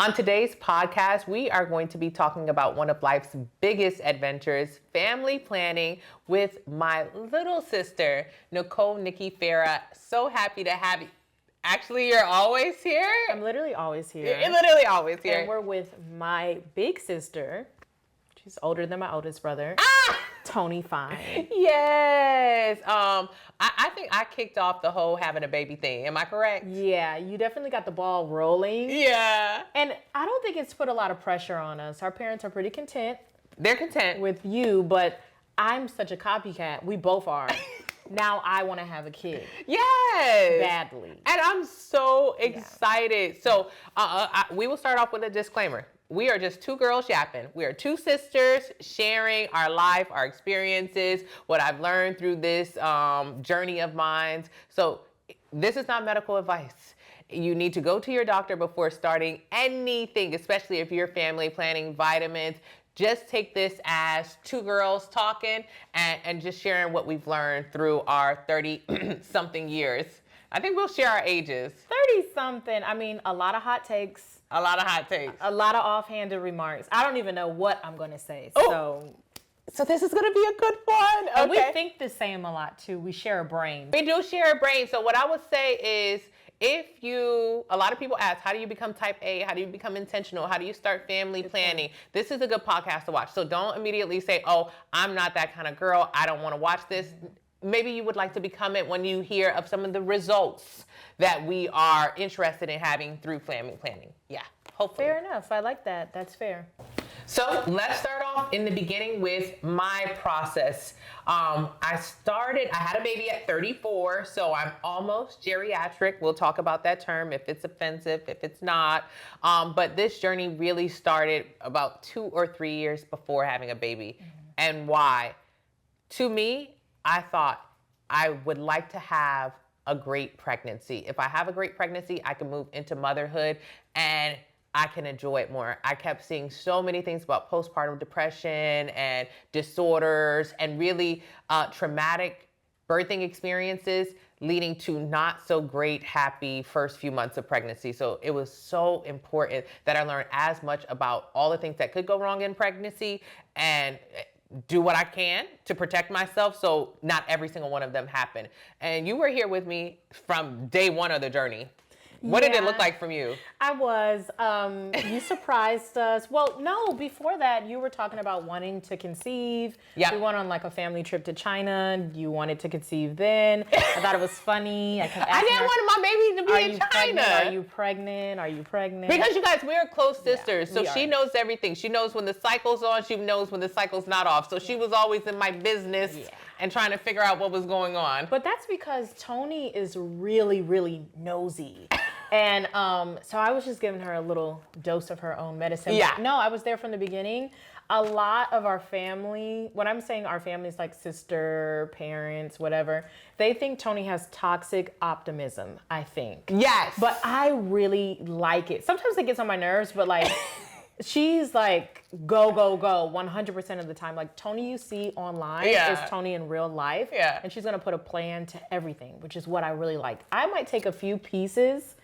On today's podcast, we are going to be talking about one of life's biggest adventures, family planning, with my little sister, Nikki Farah. So happy to have you. Actually, you're always here. I'm literally always here. You're literally always here. And we're with my big sister. She's older than my oldest brother. Toni Fine. Yes. I think I kicked off the whole having a baby thing. Am I correct? Yeah, you definitely got the ball rolling. Yeah. And I don't think it's put a lot of pressure on us. Our parents are pretty content. They're content with you, but I'm such a copycat. We both are. Now I want to have a kid. Yes. Badly. And I'm so excited. Yeah. So we will start off with a disclaimer. We are just two girls yapping. We are two sisters sharing our life, our experiences, what I've learned through this journey of mine. So this is not medical advice. You need to go to your doctor before starting anything, especially if you're family planning, vitamins. Just take this as two girls talking and just sharing what we've learned through our 30-something years. I think we'll share our ages. 30-something. I mean, a lot of hot takes. A lot of hot takes. A lot of offhanded remarks. I don't even know what I'm going to say. Oh. So this is going to be a good one. Okay. And we think the same a lot, too. We share a brain. We do share a brain. So what I would say is, a lot of people ask, how do you become type A? How do you become intentional? How do you start family planning? This is a good podcast to watch. So don't immediately say, oh, I'm not that kind of girl. I don't want to watch this. Maybe you would like to become it when you hear of some of the results that we are interested in having through family planning. Yeah, hopefully. Fair enough. I like that. That's fair. So let's start off in the beginning with my process. I had a baby at 34, so I'm almost geriatric. We'll talk about that term, if it's offensive, if it's not. But this journey really started about 2 or 3 years before having a baby. Mm-hmm. And why? To me, I thought I would like to have a great pregnancy. If I have a great pregnancy, I can move into motherhood and I can enjoy it more. I kept seeing so many things about postpartum depression and disorders and really traumatic birthing experiences leading to not so great, happy first few months of pregnancy. So it was so important that I learned as much about all the things that could go wrong in pregnancy and do what I can to protect myself so not every single one of them happen. And you were here with me from day one of the journey. What did it look like from you? I was. You surprised us. Well, no, before that, you were talking about wanting to conceive. Yeah. We went on like a family trip to China. You wanted to conceive then. I thought it was funny. I didn't want my baby to be in China. Are you pregnant? Are you pregnant? Because you guys, we're close sisters. Yeah, so she knows everything. She knows when the cycle's on. She knows when the cycle's not off. So she was always in my business and trying to figure out what was going on. But that's because Toni is really, really nosy. And so I was just giving her a little dose of her own medicine. Yeah. But no, I was there from the beginning. A lot of our family, when I'm saying our family is like sister, parents, whatever, they think Toni has toxic optimism, I think. Yes. But I really like it. Sometimes it gets on my nerves, but like, she's like, go, go, go, 100% of the time. Like, Toni you see online is Toni in real life. Yeah. And she's going to put a plan to everything, which is what I really like. I might take a few pieces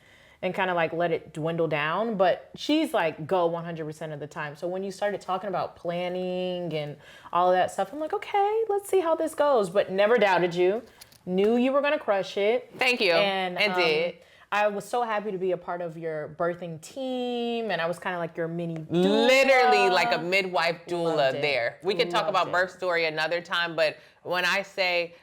and kind of like let it dwindle down, but she's like go 100% of the time. So when you started talking about planning and all of that stuff, I'm like, okay, let's see how this goes. But never doubted you, knew you were going to crush it. Thank you. And did. I was so happy to be a part of your birthing team, and I was kind of like your mini doula. Literally like a midwife doula there. We could talk about birth story another time, but when I say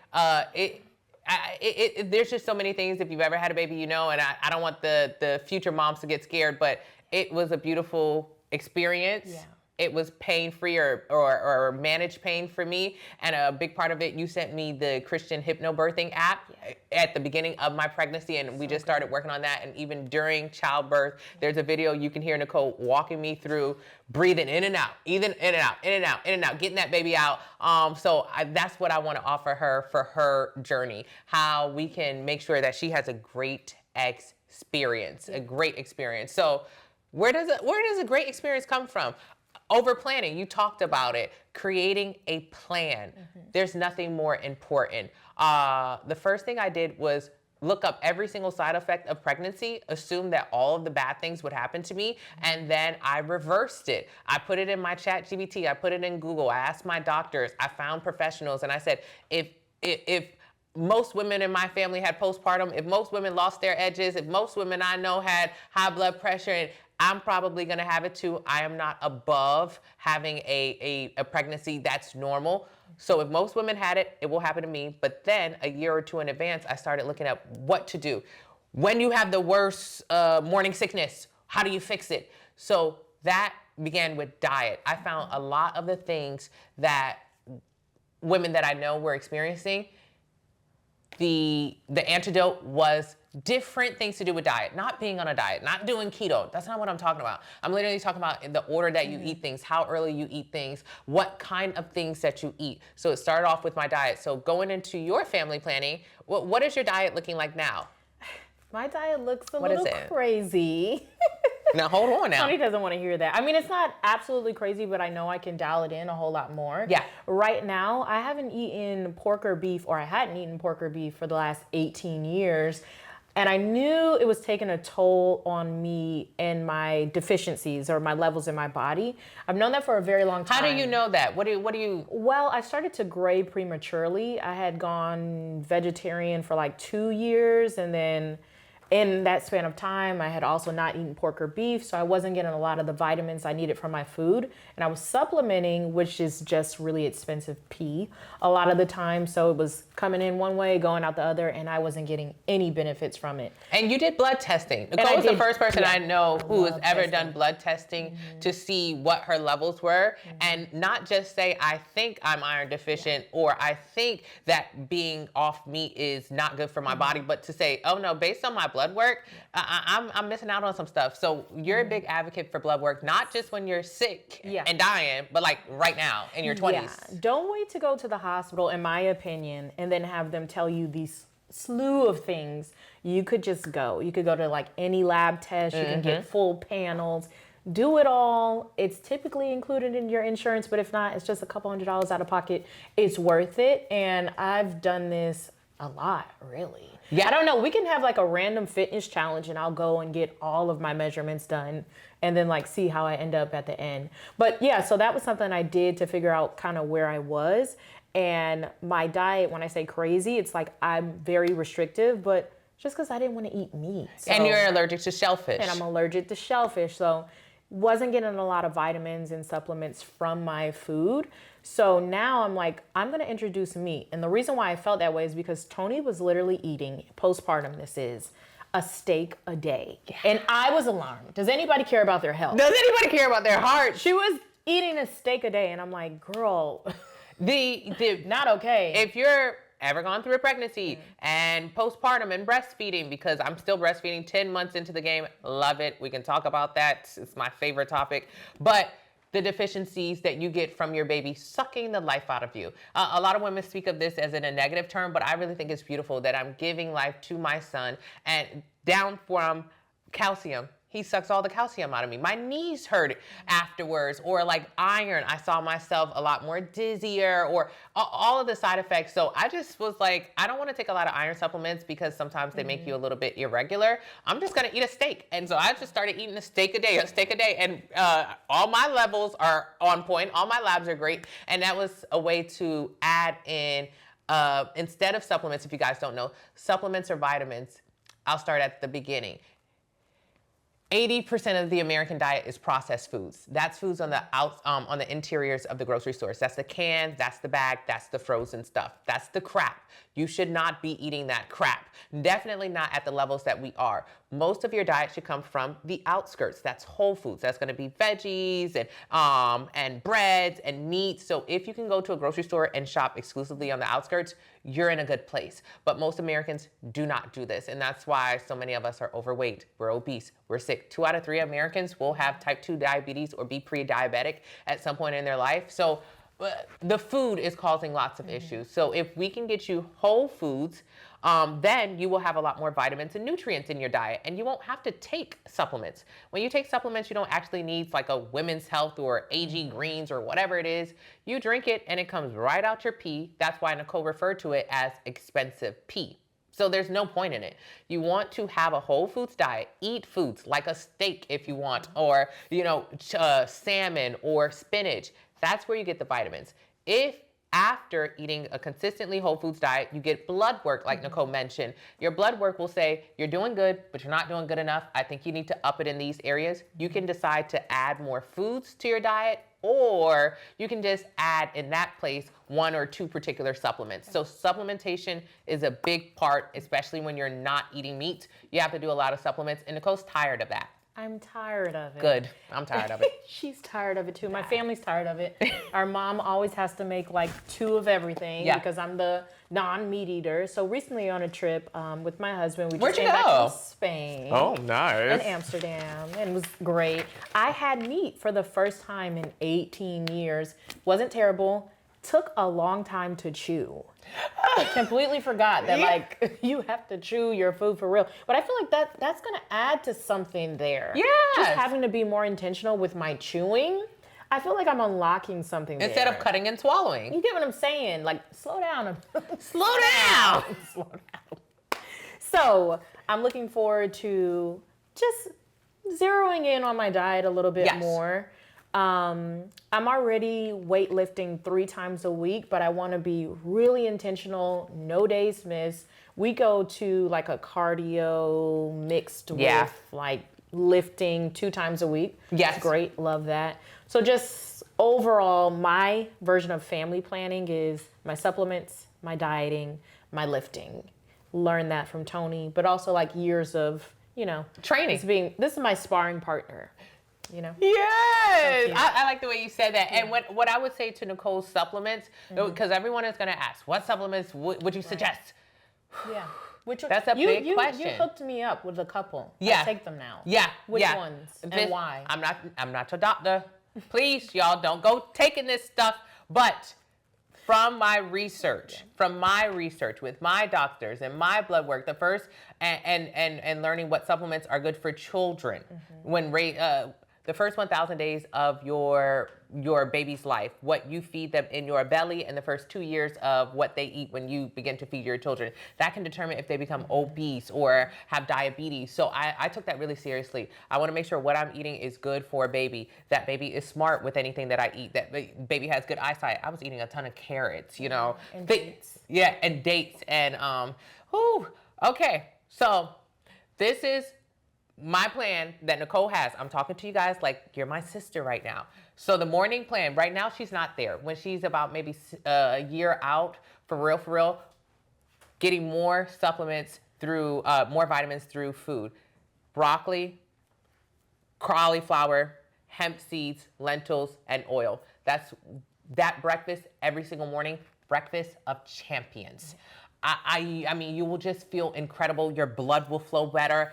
there's just so many things. If you've ever had a baby, and I don't want the future moms to get scared, but it was a beautiful experience. Yeah. It was pain-free or managed pain for me. And a big part of it, you sent me the Christian hypnobirthing app at the beginning of my pregnancy, and we just started working on that. And even during childbirth, there's a video you can hear Nicole walking me through breathing in and out, in and out, getting that baby out. So that's what I want to offer her for her journey, how we can make sure that she has a great experience, a great experience. So where does a great experience come from? Over planning, you talked about it, creating a plan. Mm-hmm. There's nothing more important. The first thing I did was look up every single side effect of pregnancy, assumed that all of the bad things would happen to me, and then I reversed it. I put it in my chat GBT, I put it in Google, I asked my doctors, I found professionals, and I said, if most women in my family had postpartum, if most women lost their edges, if most women I know had high blood pressure, and I'm probably gonna have it too. I am not above having a pregnancy that's normal. So if most women had it, it will happen to me. But then a year or two in advance, I started looking at what to do. When you have the worst morning sickness, how do you fix it? So that began with diet. I found a lot of the things that women that I know were experiencing, the antidote was different things to do with diet, not being on a diet, not doing keto. That's not what I'm talking about. I'm literally talking about in the order that you eat things, how early you eat things, what kind of things that you eat. So it started off with my diet. So going into your family planning, what is your diet looking like now? My diet looks a little crazy. Now, hold on now. Toni doesn't want to hear that. I mean, it's not absolutely crazy, but I know I can dial it in a whole lot more. Yeah. Right now, I haven't eaten pork or beef, or I hadn't eaten pork or beef for the last 18 years. And I knew it was taking a toll on me and my deficiencies or my levels in my body. I've known that for a very long time. How do you know that? What do you? Well, I started to gray prematurely. I had gone vegetarian for like 2 years, and then in that span of time, I had also not eaten pork or beef, so I wasn't getting a lot of the vitamins I needed from my food. And I was supplementing, which is just really expensive pee a lot of the time. So it was coming in one way, going out the other, and I wasn't getting any benefits from it. And you did blood testing. Nicole was the first person I know who has ever done blood testing to see what her levels were, and not just say, I think I'm iron deficient, or I think that being off meat is not good for my body, but to say, oh no, based on my blood work, I'm missing out on some stuff. So you're a big advocate for blood work, not just when you're sick and dying, but like right now in your 20s. Yeah. Don't wait to go to the hospital, in my opinion, and then have them tell you these slew of things. You could just go. You could go to like any lab test. You can get full panels. Do it all. It's typically included in your insurance, but if not, it's just a couple $100s out of pocket. It's worth it. And I've done this a lot, really. Yeah, I don't know. We can have like a random fitness challenge and I'll go and get all of my measurements done and then like see how I end up at the end. But yeah, so that was something I did to figure out kind of where I was. And my diet, when I say crazy, it's like I'm very restrictive, but just because I didn't want to eat meat. So, and you're allergic to shellfish. And I'm allergic to shellfish. So wasn't getting a lot of vitamins and supplements from my food. So now I'm like, I'm going to introduce meat. And the reason why I felt that way is because Toni was literally eating, postpartum this is, a steak a day. Yeah. And I was alarmed. Does anybody care about their health? Does anybody care about their heart? She was eating a steak a day. And I'm like, girl, not okay. If you're ever gone through a pregnancy and postpartum and breastfeeding, because I'm still breastfeeding 10 months into the game, love it. We can talk about that. It's my favorite topic. But the deficiencies that you get from your baby sucking the life out of you. A lot of women speak of this as in a negative term, but I really think it's beautiful that I'm giving life to my son, and down from calcium. He sucks all the calcium out of me. My knees hurt afterwards, or like iron. I saw myself a lot more dizzier, or all of the side effects. So I just was like, I don't want to take a lot of iron supplements because sometimes they make you a little bit irregular. I'm just going to eat a steak. And so I just started eating a steak a day. And all my levels are on point. All my labs are great. And that was a way to add in, instead of supplements, if you guys don't know, supplements or vitamins. I'll start at the beginning. 80% of the American diet is processed foods. That's foods on the interiors of the grocery stores. That's the cans, that's the bag, that's the frozen stuff. That's the crap. You should not be eating that crap. Definitely not at the levels that we are. Most of your diet should come from the outskirts. That's whole foods. That's going to be veggies and breads and meat. So if you can go to a grocery store and shop exclusively on the outskirts, you're in a good place. But most Americans do not do this. And that's why so many of us are overweight. We're obese. We're sick. 2 out of 3 Americans will have type 2 diabetes or be pre-diabetic at some point in their life. So the food is causing lots of issues. So if we can get you whole foods, then you will have a lot more vitamins and nutrients in your diet, and you won't have to take supplements. When you take supplements, you don't actually need like a Women's Health or AG Greens or whatever it is. You drink it and it comes right out your pee. That's why Nicole referred to it as expensive pee. So there's no point in it. You want to have a whole foods diet, eat foods like a steak if you want, or, salmon or spinach. That's where you get the vitamins. If after eating a consistently whole foods diet, you get blood work, like Nicole mentioned. Your blood work will say, you're doing good, but you're not doing good enough. I think you need to up it in these areas. You can decide to add more foods to your diet, or you can just add in that place 1 or 2 particular supplements. So supplementation is a big part, especially when you're not eating meat. You have to do a lot of supplements, and Nicole's tired of that. I'm tired of it. Good. I'm tired of it. She's tired of it too. My family's tired of it. Our mom always has to make like 2 of everything because I'm the non-meat eater. So recently on a trip with my husband, we just came back from Spain. Oh, nice. And Amsterdam, and it was great. I had meat for the first time in 18 years. Wasn't terrible. Took a long time to chew. Completely forgot that like you have to chew your food for real. But I feel like that's gonna add to something there. Yeah. Just having to be more intentional with my chewing. I feel like I'm unlocking something instead there. of cutting and swallowing. You get what I'm saying? Like slow down. Slow down. Slow down. So I'm looking forward to just zeroing in on my diet a little bit more. I'm already weightlifting 3 times a week, but I want to be really intentional, no days missed. We go to like a cardio mixed with like lifting 2 times a week. Yes. It's great. Love that. So just overall, my version of family planning is my supplements, my dieting, my lifting. Learn that from Toni, but also like years of, training. This is my sparring partner. Yes, I like the way you said that. And what I would say to Nicole's supplements, because everyone is going to ask, what supplements would you suggest? Yeah. That's a big question. You hooked me up with a couple. Yeah. I take them now. Yeah. Which ones and why? I'm not your doctor. Please, y'all, don't go taking this stuff. But from my research with my doctors and my blood work, the first and learning what supplements are good for children when the first 1,000 days of your baby's life, what you feed them in your belly, and the first 2 years of what they eat when you begin to feed your children. That can determine if they become obese or have diabetes. So I took that really seriously. I want to make sure what I'm eating is good for a baby. That baby is smart with anything that I eat. That baby has good eyesight. I was eating a ton of carrots, And dates. Yeah, and dates. And, okay. So this is my plan that Nicole has. I'm talking to you guys like you're my sister right now. So the morning plan, right now she's not there. When she's about maybe a year out, for real, getting more supplements through, more vitamins through food. Broccoli, cauliflower, hemp seeds, lentils, and oil. That's that breakfast every single morning. Breakfast of champions. I mean, you will just feel incredible. Your blood will flow better.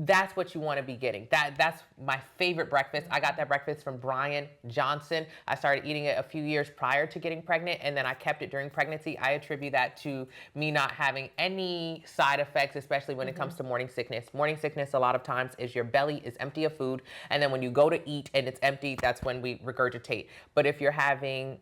That's what you want to be getting. That's my favorite breakfast. I got that breakfast from Brian Johnson. I started eating it a few years prior to getting pregnant, and then I kept it during pregnancy. I attribute that to me not having any side effects, especially when it comes to morning sickness. Morning sickness, a lot of times, is your belly is empty of food, and then when you go to eat and it's empty, that's when we regurgitate. But if you're having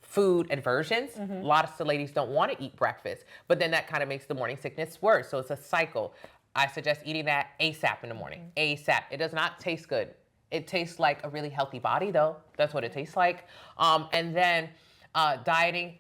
food aversions, a lot of ladies don't want to eat breakfast, but then that kind of makes the morning sickness worse. So it's a cycle. I suggest eating that ASAP in the morning. ASAP. It does not taste good. It tastes like a really healthy body, though. That's what it tastes like. And then dieting.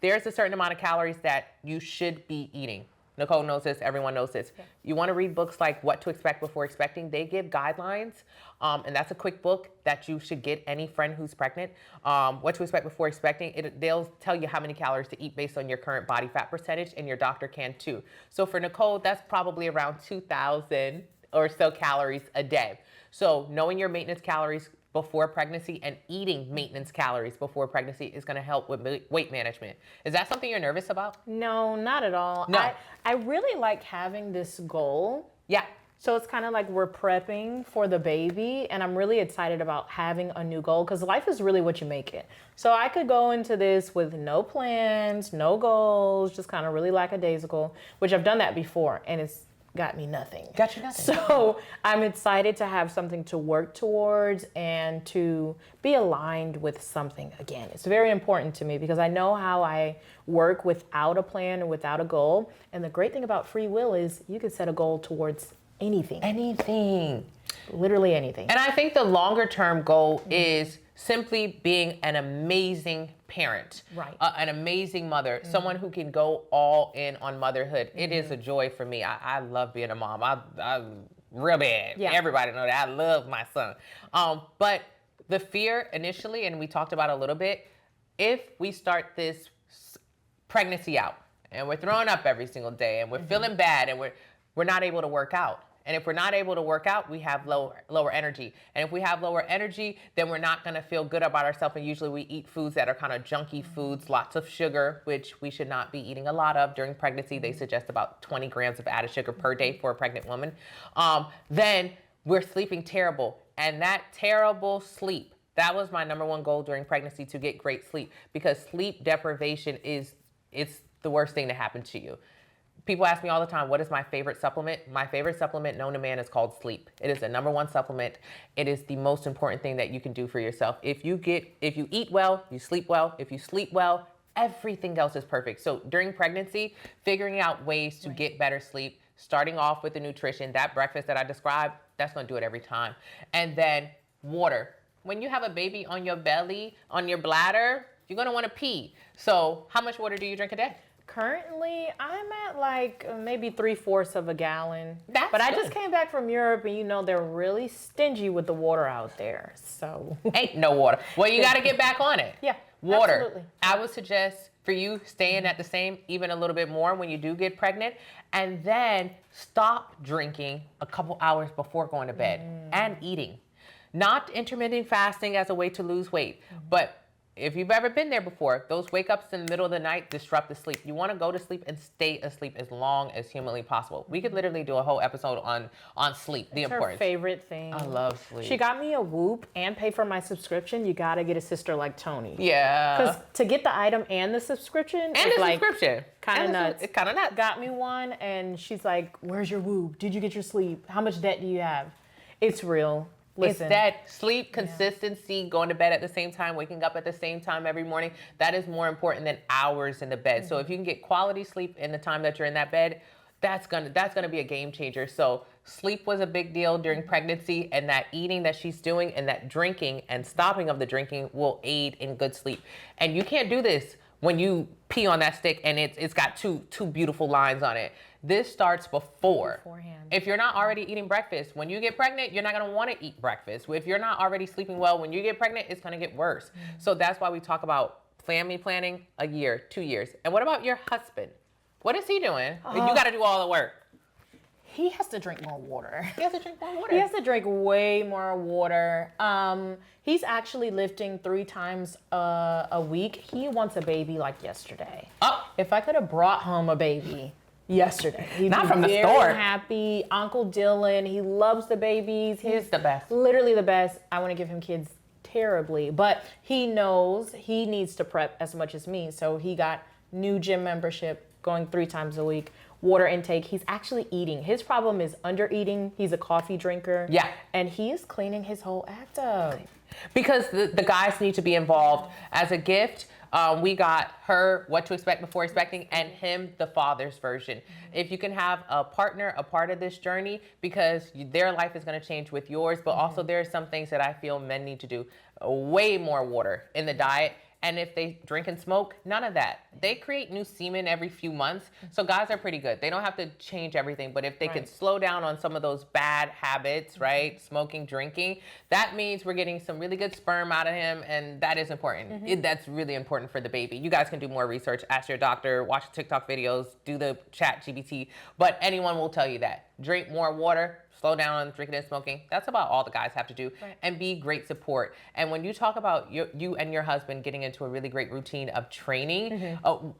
There's a certain amount of calories that you should be eating. Nicole knows this. Everyone knows this. Yeah. You want to read books like What to Expect Before Expecting. They give guidelines, and that's a quick book that you should get any friend who's pregnant. What to Expect Before Expecting. They'll tell you how many calories to eat based on your current body fat percentage, and your doctor can too. So for Nicole, that's probably around 2,000 or so calories a day. So knowing your maintenance calories before pregnancy and eating maintenance calories before pregnancy is going to help with weight management. Is that something you're nervous about? No, not at all. No. I really like having this goal. Yeah. So it's kind of like we're prepping for the baby, and I'm really excited about having a new goal because life is really what you make it. So I could go into this with no plans, no goals, just kind of really lackadaisical, which I've done that before, and it's got me nothing. Got you nothing. So I'm excited to have something to work towards and to be aligned with something. Again, it's very important to me because I know how I work without a plan and without a goal. And the great thing about free will is you can set a goal towards anything. Anything. Literally anything. And I think the longer term goal is simply being an amazing parent, Right. An amazing mother, someone who can go all in on motherhood. It is a joy for me. I love being a mom. I real bad. Yeah. Everybody know that. I love my son. But the fear initially, and we talked about a little bit, if we start this pregnancy out and we're throwing up every single day and we're feeling bad and we're not able to work out. And if we're not able to work out, we have lower energy. And if we have lower energy, then we're not going to feel good about ourselves. And usually we eat foods that are kind of junky foods, lots of sugar, which we should not be eating a lot of during pregnancy. They suggest about 20 grams of added sugar per day for a pregnant woman. Then we're sleeping terrible. And that terrible sleep, that was my number one goal during pregnancy, to get great sleep, because sleep deprivation it's the worst thing to happen to you. People ask me all the time, what is my favorite supplement? My favorite supplement known to man is called sleep. It is the number one supplement. It is the most important thing that you can do for yourself. If you eat well, you sleep well. If you sleep well, everything else is perfect. So during pregnancy, figuring out ways to get better sleep, starting off with the nutrition, that breakfast that I described, that's gonna do it every time. And then water. When you have a baby on your belly, on your bladder, you're gonna wanna pee. So how much water do you drink a day? Currently, I'm at like maybe 3/4 of a gallon. That's but I good. just came back from Europe, and they're really stingy with the water out there. So Ain't no water. Well, you got to get back on it. Yeah, Water. absolutely. I would suggest for you staying at the same, even a little bit more when you do get pregnant, and then stop drinking a couple hours before going to bed and eating. Not intermittent fasting as a way to lose weight, but if you've ever been there before, those wake ups in the middle of the night disrupt the sleep. You want to go to sleep and stay asleep as long as humanly possible. We could literally do a whole episode on sleep, the it's her importance. favorite thing. I love sleep. She got me a Whoop and paid for my subscription. You gotta get a sister like Toni. Yeah. Because to get the item and the subscription, And it's the like subscription. kind of nuts. It's kind of nuts. Got me one, and she's like, "Where's your Whoop? Did you get your sleep? How much debt do you have?" It's real. Listen. It's that sleep consistency, going to bed at the same time, waking up at the same time every morning. That is more important than hours in the bed. So if you can get quality sleep in the time that you're in that bed, that's gonna be a game changer. So sleep was a big deal during pregnancy, and that eating that she's doing and that drinking and stopping of the drinking will aid in good sleep. And you can't do this when you pee on that stick and it's got two beautiful lines on it. This starts beforehand. If you're not already eating breakfast, when you get pregnant, you're not gonna wanna eat breakfast. If you're not already sleeping well, when you get pregnant, it's gonna get worse. So that's why we talk about family planning, a year, 2 years. And what about your husband? What is he doing? You gotta do all the work. He has to drink more water. He has to drink more water. He has to drink way more water. He's actually lifting 3 times a week. He wants a baby like yesterday. Oh. If I could have brought home a baby yesterday, he'd Not be from the very store. happy. Uncle Dylan, he loves the babies. He's the best. Literally the best. I want to give him kids terribly, but he knows he needs to prep as much as me. So he got new gym membership, going 3 times a week. Water intake. He's actually eating. His problem is under eating. He's a coffee drinker. Yeah. And he is cleaning his whole act up. Because the guys need to be involved. As a gift, we got her What to Expect Before Expecting, and him the father's version. If you can have a partner a part of this journey, because their life is going to change with yours, but also there are some things that I feel men need to do. Way more water in the diet. And if they drink and smoke, none of that. They create new semen every few months. So guys are pretty good. They don't have to change everything, but if they can slow down on some of those bad habits, right? Smoking, drinking, that means we're getting some really good sperm out of him, and that is important. That's really important for the baby. You guys can do more research, ask your doctor, watch TikTok videos, do the chat GPT, but anyone will tell you that. Drink more water, slow down on drinking and smoking. That's about all the guys have to do. And be great support. And when you talk about you and your husband getting into a really great routine of training,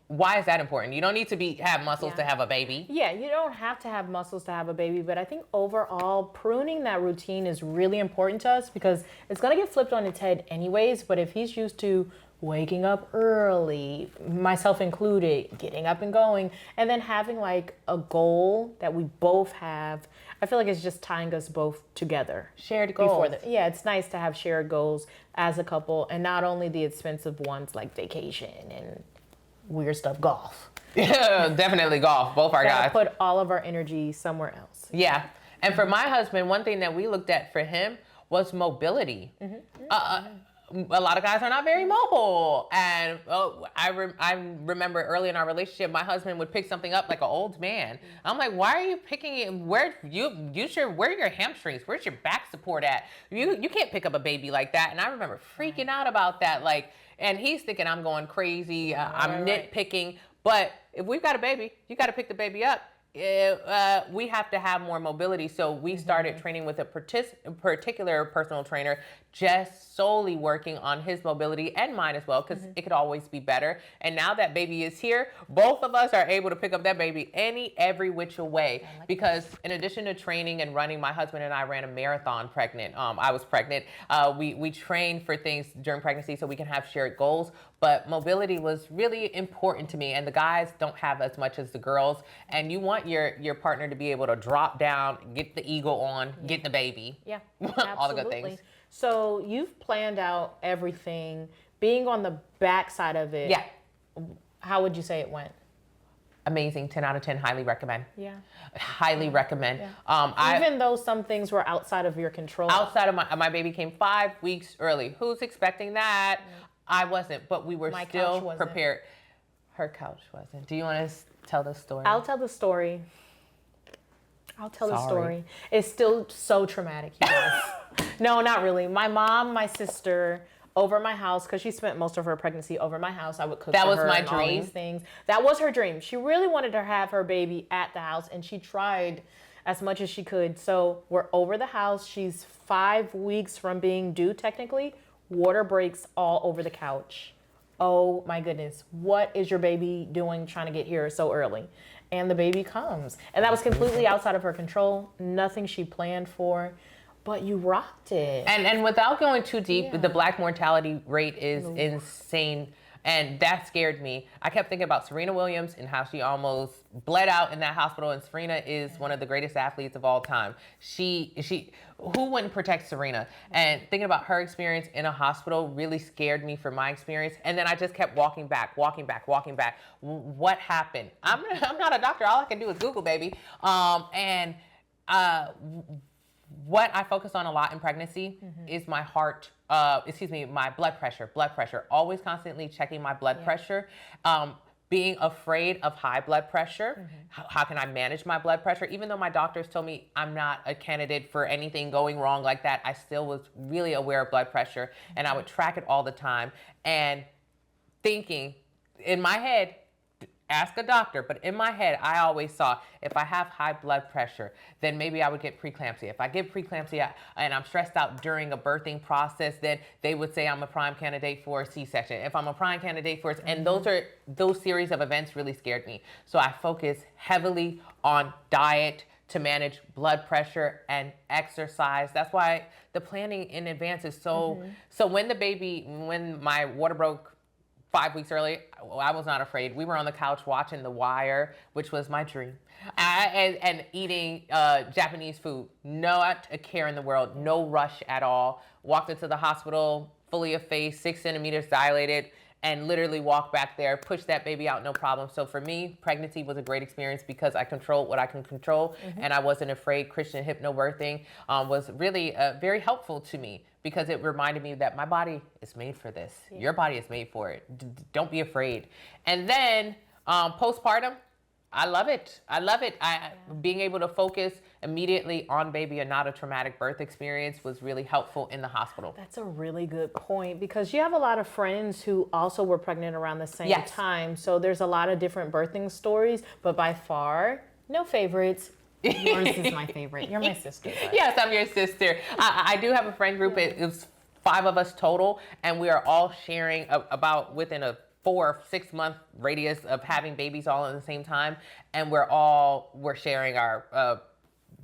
why is that important? You don't need to have muscles to have a baby. Yeah, you don't have to have muscles to have a baby, but I think overall pruning that routine is really important to us because it's going to get flipped on its head anyways. But if he's used to waking up early, myself included, getting up and going, and then having like a goal that we both have. I feel like it's just tying us both together. Shared goals. Yeah, it's nice to have shared goals as a couple, and not only the expensive ones like vacation and weird stuff, golf. Yeah, definitely golf. Both our guys. Put all of our energy somewhere else. Yeah. And for my husband, one thing that we looked at for him was mobility. A lot of guys are not very mobile. And I remember early in our relationship, my husband would pick something up like an old man. I'm like, why are you picking it? Where are your hamstrings? Where's your back support at? You can't pick up a baby like that. And I remember freaking out about that. Like, and he's thinking I'm going crazy. I'm nitpicking. But if we've got a baby, you got to pick the baby up. We have to have more mobility. So we started training with a particular personal trainer, just solely working on his mobility and mine as well, because it could always be better. And now that baby is here, both of us are able to pick up that baby every which way. Because in addition to training and running, my husband and I ran a marathon pregnant. I was pregnant. We trained for things during pregnancy so we can have shared goals. But mobility was really important to me, and the guys don't have as much as the girls. And you want your partner to be able to drop down, get the eagle on, get the baby. Yeah, all the good things. So you've planned out everything. Being on the back side of it, yeah. How would you say it went? Amazing, 10 out of 10, highly recommend. Yeah. Highly recommend. Yeah. Even though some things were outside of your control. Outside of my baby came 5 weeks early. Who's expecting that? I wasn't, but we were still prepared. Her couch wasn't. Do you want to tell the story? I'll tell the story. The story. It's still so traumatic, you guys. No, not really. My mom, my sister, over my house, because she spent most of her pregnancy over my house. I would cook that for was her my and dream. All these things. That was her dream. She really wanted to have her baby at the house, and she tried as much as she could. So we're over the house. She's 5 weeks from being due, technically. Water breaks all over the couch. Oh my goodness. What is your baby doing trying to get here so early? And the baby comes. And that was completely outside of her control. Nothing she planned for. But you rocked it. And without going too deep, the Black mortality rate is insane. And that scared me. I kept thinking about Serena Williams and how she almost bled out in that hospital. And Serena is one of the greatest athletes of all time. Who wouldn't protect Serena? And thinking about her experience in a hospital really scared me for my experience. And then I just kept walking back. What happened? I'm not a doctor. All I can do is Google, baby. What I focus on a lot in pregnancy is my my blood pressure. Always constantly checking my blood pressure. Being afraid of high blood pressure. How can I manage my blood pressure? Even though my doctors told me I'm not a candidate for anything going wrong like that, I still was really aware of blood pressure, and I would track it all the time. And thinking in my head, ask a doctor, but in my head, I always saw if I have high blood pressure, then maybe I would get preeclampsia. If I get preeclampsia and I'm stressed out during a birthing process, then they would say I'm a prime candidate for a C-section. If I'm a prime candidate for, and those series of events really scared me. So I focus heavily on diet to manage blood pressure and exercise. That's why the planning in advance is so, so when my water broke 5 weeks early, I was not afraid. We were on the couch watching The Wire, which was my dream, and eating Japanese food. Not a care in the world, no rush at all. Walked into the hospital, fully effaced, 6 centimeters dilated, and literally walked back there, pushed that baby out, no problem. So for me, pregnancy was a great experience because I controlled what I can control, and I wasn't afraid. Christian hypnobirthing was really very helpful to me, because it reminded me that my body is made for this. Your body is made for it. Don't be afraid. And then postpartum, I love it. Being able to focus immediately on baby and not a traumatic birth experience was really helpful in the hospital. That's a really good point, because you have a lot of friends who also were pregnant around the same time. So there's a lot of different birthing stories, but by far, no favorites. Yours is my favorite. You're my sister. But. Yes, I'm your sister. I do have a friend group. It was 5 of us total, and we are all sharing about within a 4 or 6 month radius of having babies all at the same time. And we're sharing our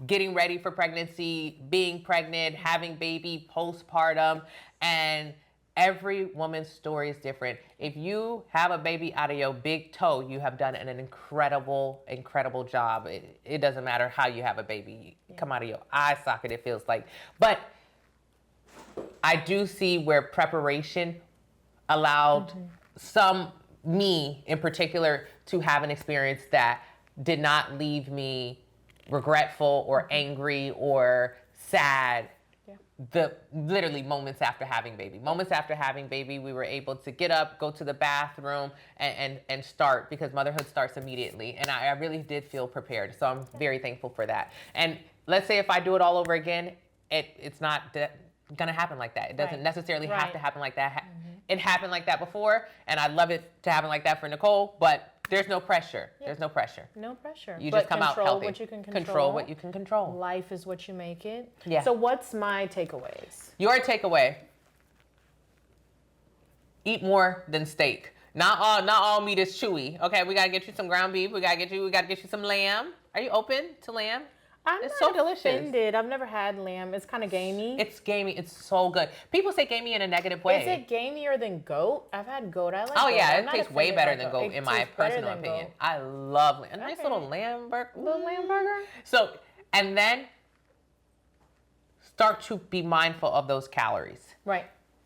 getting ready for pregnancy, being pregnant, having baby, postpartum, and Every woman's story is different. If you have a baby out of your big toe, you have done an incredible, incredible job. It doesn't matter how you have a baby. Come out of your eye socket, it feels like. But I do see where preparation allowed me in particular, to have an experience that did not leave me regretful or angry or sad. The literally moments after having baby. Moments after having baby, we were able to get up, go to the bathroom, and start, because motherhood starts immediately. And I really did feel prepared. So I'm very thankful for that. And let's say if I do it all over again, it's not gonna happen like that. It doesn't necessarily have to happen like that. It happened like that before, and I'd love it to happen like that for Nicole, but there's no pressure. There's no pressure. No pressure. You just come out healthy. Control what you can control. Control what you can control. Life is what you make it. Yeah. So what's my takeaways? Your takeaway: eat more than steak. Not all meat is chewy. Okay, we gotta get you some ground beef. We gotta get you some lamb. Are you open to lamb? It's so delicious. Offended. I've never had lamb. It's kind of gamey. It's gamey. It's so good. People say gamey in a negative way. Is it gamier than goat? I've had goat. I like goat. Oh yeah, it tastes way better than goat in my personal opinion. Goat. I love a nice little lamb burger. Little lamb burger. So, and then start to be mindful of those calories. Right.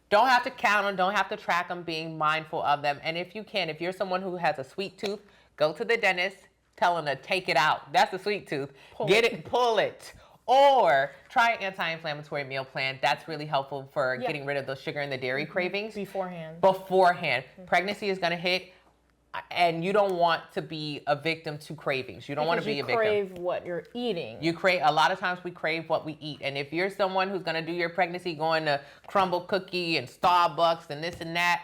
Don't have to count them. Don't have to track them. Being mindful of them. And if you're someone who has a sweet tooth, go to the dentist. Tell them to take it out. That's the sweet tooth. Pull it. Or try an anti-inflammatory meal plan. That's really helpful for getting rid of those sugar and the dairy cravings. Beforehand. Pregnancy is going to hit, and you don't want to be a victim to cravings. You don't want to be a victim. You crave what you're eating. A lot of times we crave what we eat. And if you're someone who's going to do your pregnancy going to Crumble Cookie and Starbucks and this and that,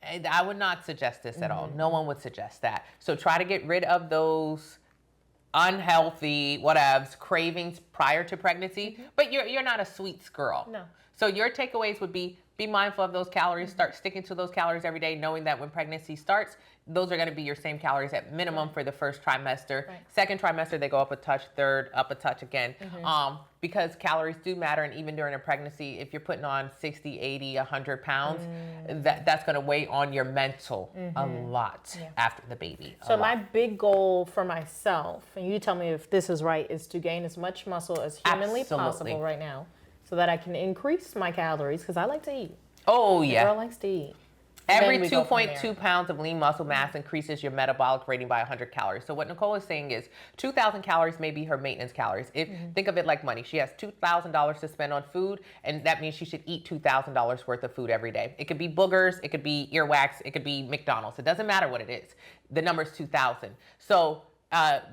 I would not suggest this at all. No one would suggest that. So try to get rid of those unhealthy whatevs, cravings prior to pregnancy. But you're not a sweets girl. No. So your takeaways would be mindful of those calories. Start sticking to those calories every day, knowing that when pregnancy starts, those are going to be your same calories at minimum for the first trimester. Second trimester, they go up a touch. Third, up a touch again. Because calories do matter. And even during a pregnancy, if you're putting on 60, 80, 100 pounds, that's going to weigh on your mental a lot after the baby. So my big goal for myself, and you tell me if this is right, is to gain as much muscle as humanly possible right now, so that I can increase my calories, because I like to eat. Oh, yeah. The girl likes to eat. Every 2.2 pounds of lean muscle mass increases your metabolic rating by 100 calories. So what Nicole is saying is 2,000 calories may be her maintenance calories. Think of it like money. She has $2,000 to spend on food, and that means she should eat $2,000 worth of food every day. It could be boogers, it could be earwax, it could be McDonald's. It doesn't matter what it is. The number is 2,000. So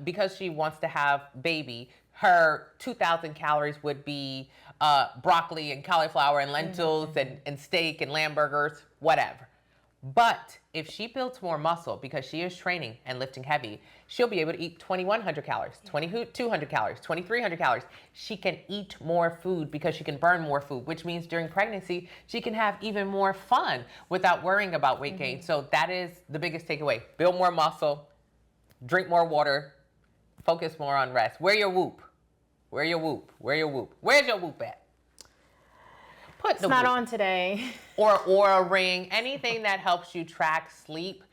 because she wants to have baby, her 2,000 calories would be broccoli and cauliflower and lentils and steak and lamb burgers, whatever. But if she builds more muscle because she is training and lifting heavy, she'll be able to eat 2,100 calories, 2,200 calories, 2,300 calories. She can eat more food because she can burn more food, which means during pregnancy, she can have even more fun without worrying about weight gain. So that is the biggest takeaway. Build more muscle, drink more water, focus more on rest. Wear your whoop. Wear your whoop. Wear your whoop. Where's your whoop at? It's not on today. Or a ring, anything that helps you track sleep,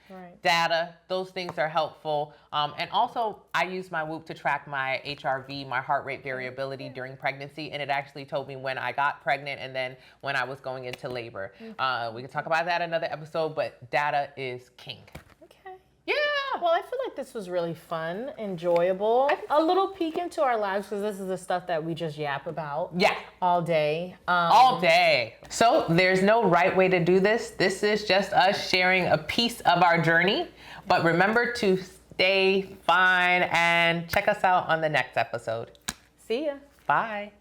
data, those things are helpful. And also, I use my Whoop to track my HRV, my heart rate variability during pregnancy, and it actually told me when I got pregnant and then when I was going into labor. We can talk about that in another episode, but data is king. Okay. Yeah. Well, I feel like this was really fun, enjoyable, a little peek into our lives, because this is the stuff that we just yap about all day. All day. So there's no right way to do this. This is just us sharing a piece of our journey. But remember to stay fine and check us out on the next episode. See ya. Bye.